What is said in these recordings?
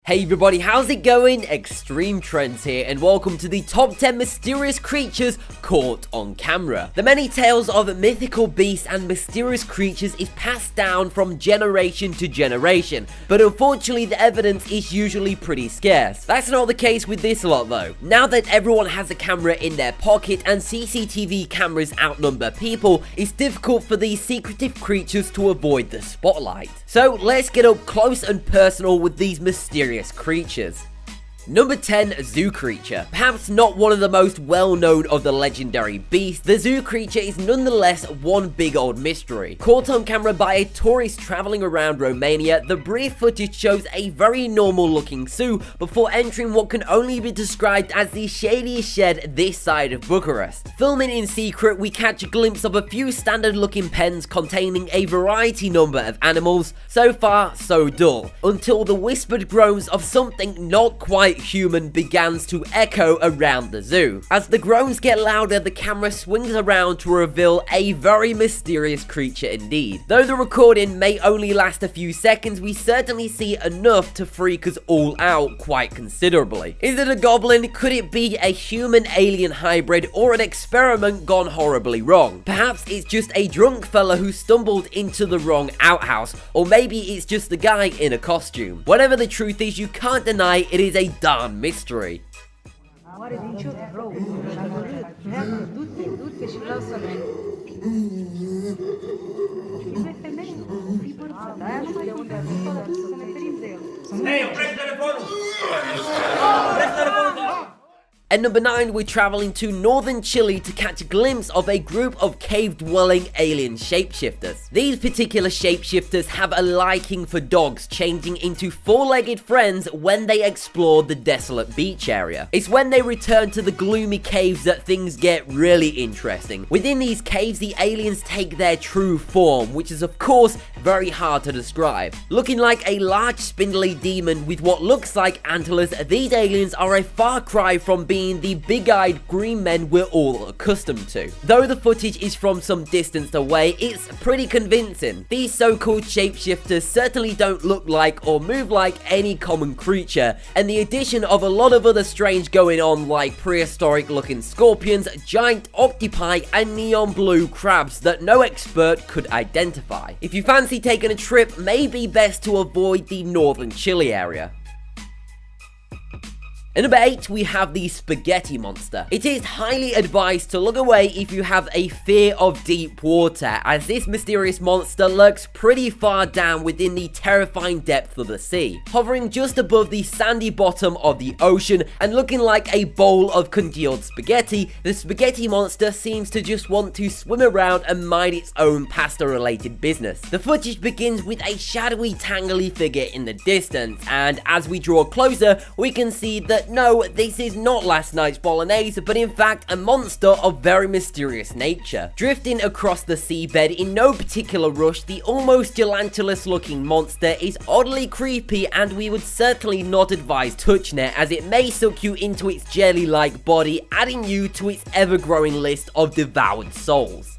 Hey everybody, how's it going? Extreme Trends here, and welcome to the top 10 mysterious creatures caught on camera. The many tales of mythical beasts and mysterious creatures is passed down from generation to generation, but unfortunately the evidence is usually pretty scarce. That's not the case with this lot though. Now that everyone has a camera in their pocket and CCTV cameras outnumber people, it's difficult for these secretive creatures to avoid the spotlight. So let's get up close and personal with these mysterious creatures. Number 10, Zoo Creature. Perhaps not one of the most well-known of the legendary beasts, the Zoo Creature is nonetheless one big old mystery. Caught on camera by a tourist traveling around Romania, the brief footage shows a very normal-looking zoo before entering what can only be described as the shadiest shed this side of Bucharest. Filming in secret, we catch a glimpse of a few standard-looking pens containing a variety number of animals. So far, so dull, until the whispered groans of something not quite human begins to echo around the zoo. As the groans get louder, the camera swings around to reveal a very mysterious creature indeed. Though the recording may only last a few seconds, we certainly see enough to freak us all out quite considerably. Is it a goblin? Could it be a human-alien hybrid, or an experiment gone horribly wrong? Perhaps it's just a drunk fella who stumbled into the wrong outhouse, or maybe it's just a guy in a costume. Whatever the truth is, you can't deny it is a darn mystery. At number 9, we're traveling to northern Chile to catch a glimpse of a group of cave-dwelling alien shapeshifters. These particular shapeshifters have a liking for dogs, changing into four-legged friends when they explore the desolate beach area. It's when they return to the gloomy caves that things get really interesting. Within these caves, the aliens take their true form, which is of course very hard to describe. Looking like a large spindly demon with what looks like antlers, these aliens are a far cry from being the big-eyed green men we're all accustomed to. Though the footage is from some distance away, it's pretty convincing. These so-called shapeshifters certainly don't look like or move like any common creature, and the addition of a lot of other strange going on like prehistoric-looking scorpions, giant octopi, and neon blue crabs that no expert could identify. If you fancy taking a trip, may be best to avoid the northern Chile area. At number 8, we have the Spaghetti Monster. It is highly advised to look away if you have a fear of deep water, as this mysterious monster lurks pretty far down within the terrifying depth of the sea. Hovering just above the sandy bottom of the ocean and looking like a bowl of congealed spaghetti, the Spaghetti Monster seems to just want to swim around and mind its own pasta-related business. The footage begins with a shadowy, tangly figure in the distance, and as we draw closer, we can see that no, this is not last night's bolognese, but in fact a monster of very mysterious nature. Drifting across the seabed in no particular rush, the almost gelatinous looking monster is oddly creepy, and we would certainly not advise touching it, as it may suck you into its jelly-like body, adding you to its ever-growing list of devoured souls.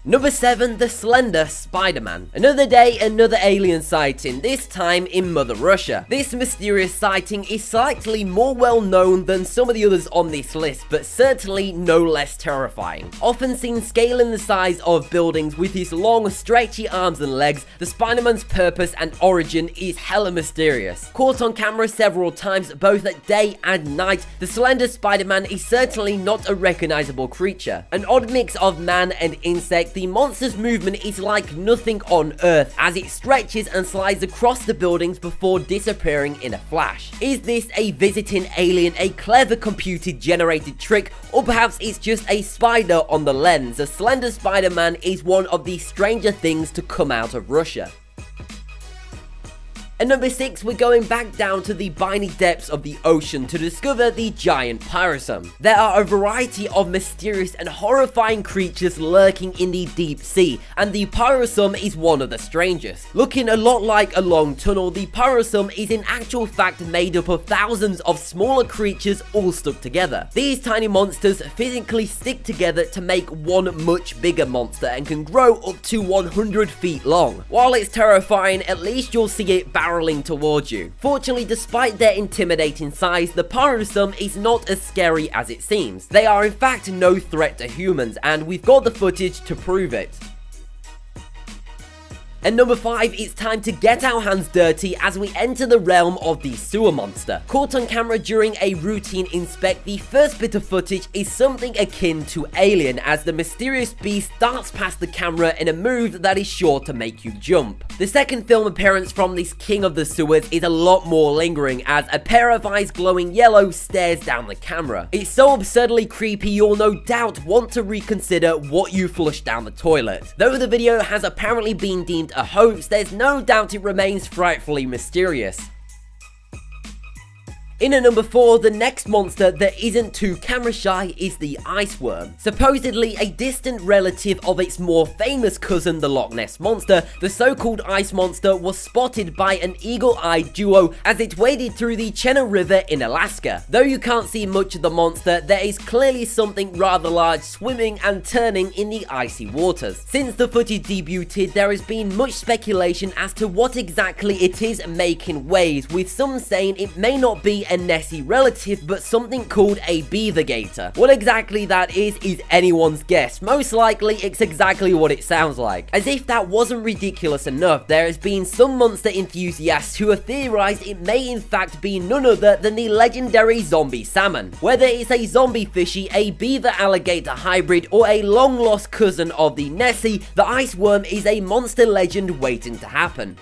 Number 7, the Slender Spider-Man. Another day, another alien sighting, this time in Mother Russia. This mysterious sighting is slightly more well known than some of the others on this list, but certainly no less terrifying. Often seen scaling the size of buildings with his long, stretchy arms and legs, the Spider-Man's purpose and origin is hella mysterious. Caught on camera several times, both at day and night, the Slender Spider-Man is certainly not a recognizable creature. An odd mix of man and insect, the monster's movement is like nothing on Earth as it stretches and slides across the buildings before disappearing in a flash. Is this a visiting alien, a clever computer-generated trick, or perhaps it's just a spider on the lens? The Slender Spider-Man is one of the stranger things to come out of Russia. At number 6, we're going back down to the briny depths of the ocean to discover the giant pyrosome. There are a variety of mysterious and horrifying creatures lurking in the deep sea, and the pyrosome is one of the strangest. Looking a lot like a long tunnel, the pyrosome is in actual fact made up of thousands of smaller creatures all stuck together. These tiny monsters physically stick together to make one much bigger monster and can grow up to 100 feet long. While it's terrifying, at least you'll see it back barreling towards you. Fortunately, despite their intimidating size, the Pyrosome is not as scary as it seems. They are in fact no threat to humans, and we've got the footage to prove it. And number 5, it's time to get our hands dirty as we enter the realm of the sewer monster. Caught on camera during a routine inspect, the first bit of footage is something akin to Alien, as the mysterious beast darts past the camera in a move that is sure to make you jump. The second film appearance from this king of the sewers is a lot more lingering, as a pair of eyes glowing yellow stares down the camera. It's so absurdly creepy you'll no doubt want to reconsider what you flushed down the toilet. Though the video has apparently been deemed a hoax, there's no doubt it remains frightfully mysterious. In at number 4, the next monster that isn't too camera shy is the ice worm. Supposedly a distant relative of its more famous cousin, the Loch Ness Monster, the so-called ice monster was spotted by an eagle-eyed duo as it waded through the Chena River in Alaska. Though you can't see much of the monster, there is clearly something rather large swimming and turning in the icy waters. Since the footage debuted, there has been much speculation as to what exactly it is making waves, with some saying it may not be a Nessie relative, but something called a beaver gator. What exactly that is anyone's guess. Most likely it's exactly what it sounds like. As if that wasn't ridiculous enough, there has been some monster enthusiasts who have theorized it may in fact be none other than the legendary zombie salmon. Whether it's a zombie fishy, a beaver alligator hybrid, or a long lost cousin of the Nessie, the ice worm is a monster legend waiting to happen.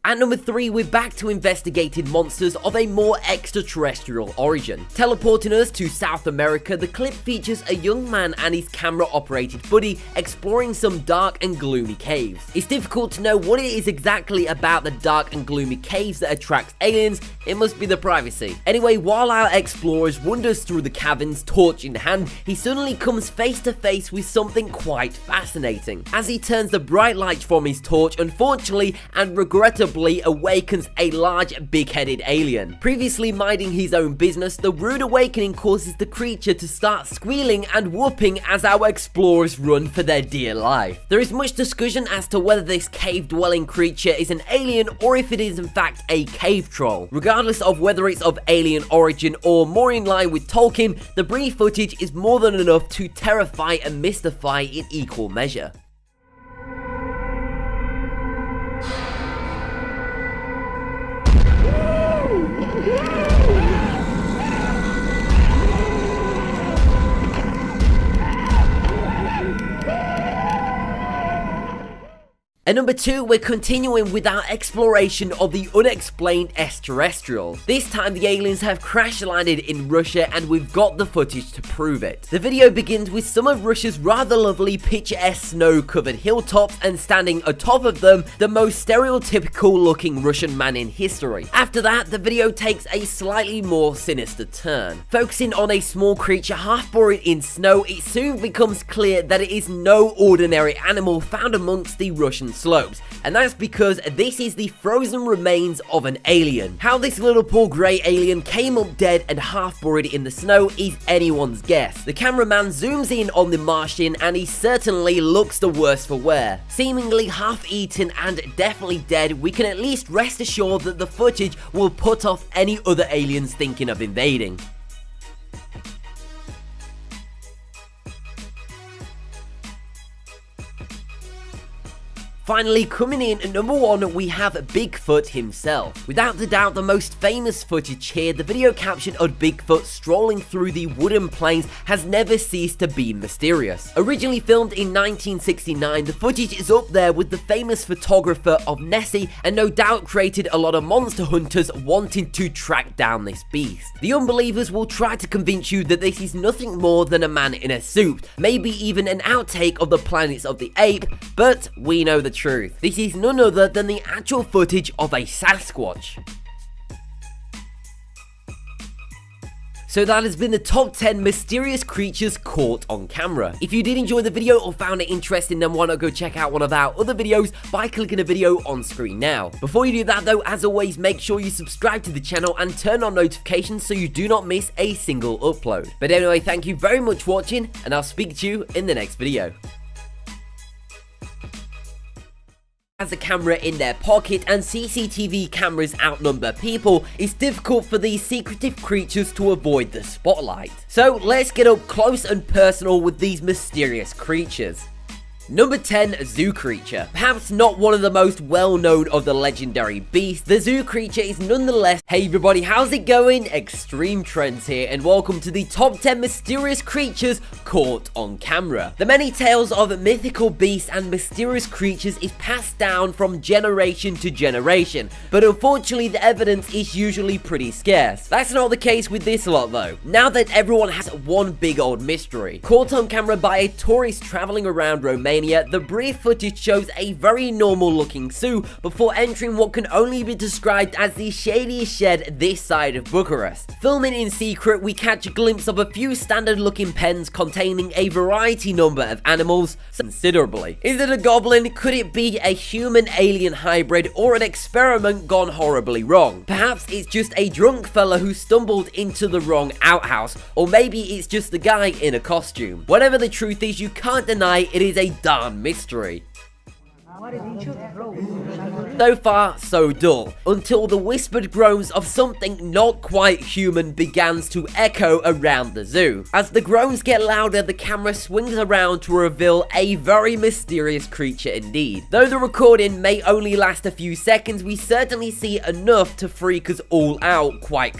At number 3, we're back to investigated monsters of a more extraterrestrial origin. Teleporting us to South America, the clip features a young man and his camera-operated buddy exploring some dark and gloomy caves. It's difficult to know what it is exactly about the dark and gloomy caves that attracts aliens. It must be the privacy. Anyway, while our explorers wanders through the caverns, torch in hand, he suddenly comes face to face with something quite fascinating. As he turns the bright light from his torch, unfortunately and regrettably awakens a large big-headed alien. Previously minding his own business, the rude awakening causes the creature to start squealing and whooping as our explorers run for their dear life. There is much discussion as to whether this cave-dwelling creature is an alien or if it is in fact a cave troll. Regardless of whether it's of alien origin or more in line with Tolkien, the brief footage is more than enough to terrify and mystify in equal measure. At number 2, we're continuing with our exploration of the unexplained extraterrestrials. This time the aliens have crash landed in Russia and we've got the footage to prove it. The video begins with some of Russia's rather lovely picturesque snow-covered hilltops, and standing atop of them, the most stereotypical looking Russian man in history. After that, the video takes a slightly more sinister turn. Focusing on a small creature half buried in snow, it soon becomes clear that it is no ordinary animal found amongst the Russian slopes, and that's because this is the frozen remains of an alien. How this little poor grey alien came up dead and half buried in the snow is anyone's guess. The cameraman zooms in on the Martian and he certainly looks the worse for wear. Seemingly half eaten and definitely dead, we can at least rest assured that the footage will put off any other aliens thinking of invading. Finally, coming in at number 1, we have Bigfoot himself. Without a doubt, the most famous footage here, the video captured of Bigfoot strolling through the wooden plains has never ceased to be mysterious. Originally filmed in 1969, the footage is up there with the famous photographer of Nessie, and no doubt created a lot of monster hunters wanting to track down this beast. The unbelievers will try to convince you that this is nothing more than a man in a suit, maybe even an outtake of the Planets of the Apes, but we know the truth. This is none other than the actual footage of a Sasquatch. So that has been the top 10 mysterious creatures caught on camera. If you did enjoy the video or found it interesting, then why not go check out one of our other videos by clicking the video on screen now. Before you do that though, as always, make sure you subscribe to the channel and turn on notifications so you do not miss a single upload. But anyway, thank you very much for watching, and I'll speak to you in the next video. Has a camera in their pocket and CCTV cameras outnumber people, it's difficult for these secretive creatures to avoid the spotlight. So let's get up close and personal with these mysterious creatures. Number 10, Zoo Creature. Perhaps not one of the most well-known of the legendary beasts, the Zoo Creature is nonetheless. Hey everybody, how's it going? Extreme Trends here, and welcome to the top 10 mysterious creatures caught on camera. The many tales of mythical beasts and mysterious creatures is passed down from generation to generation, but unfortunately the evidence is usually pretty scarce. That's not the case with this lot though. Now that everyone has one big old mystery. Caught on camera by a tourist traveling around Romania, the brief footage shows a very normal looking zoo before entering what can only be described as the shadiest shed this side of Bucharest. Filming in secret, we catch a glimpse of a few standard looking pens containing a variety number of animals, considerably. Is it a goblin? Could it be a human-alien hybrid, or an experiment gone horribly wrong? Perhaps it's just a drunk fella who stumbled into the wrong outhouse, or maybe it's just a guy in a costume. Whatever the truth is, you can't deny it is a darn mystery. So far, so dull, until the whispered groans of something not quite human begins to echo around the zoo. As the groans get louder, the camera swings around to reveal a very mysterious creature indeed. Though the recording may only last a few seconds, we certainly see enough to freak us all out quite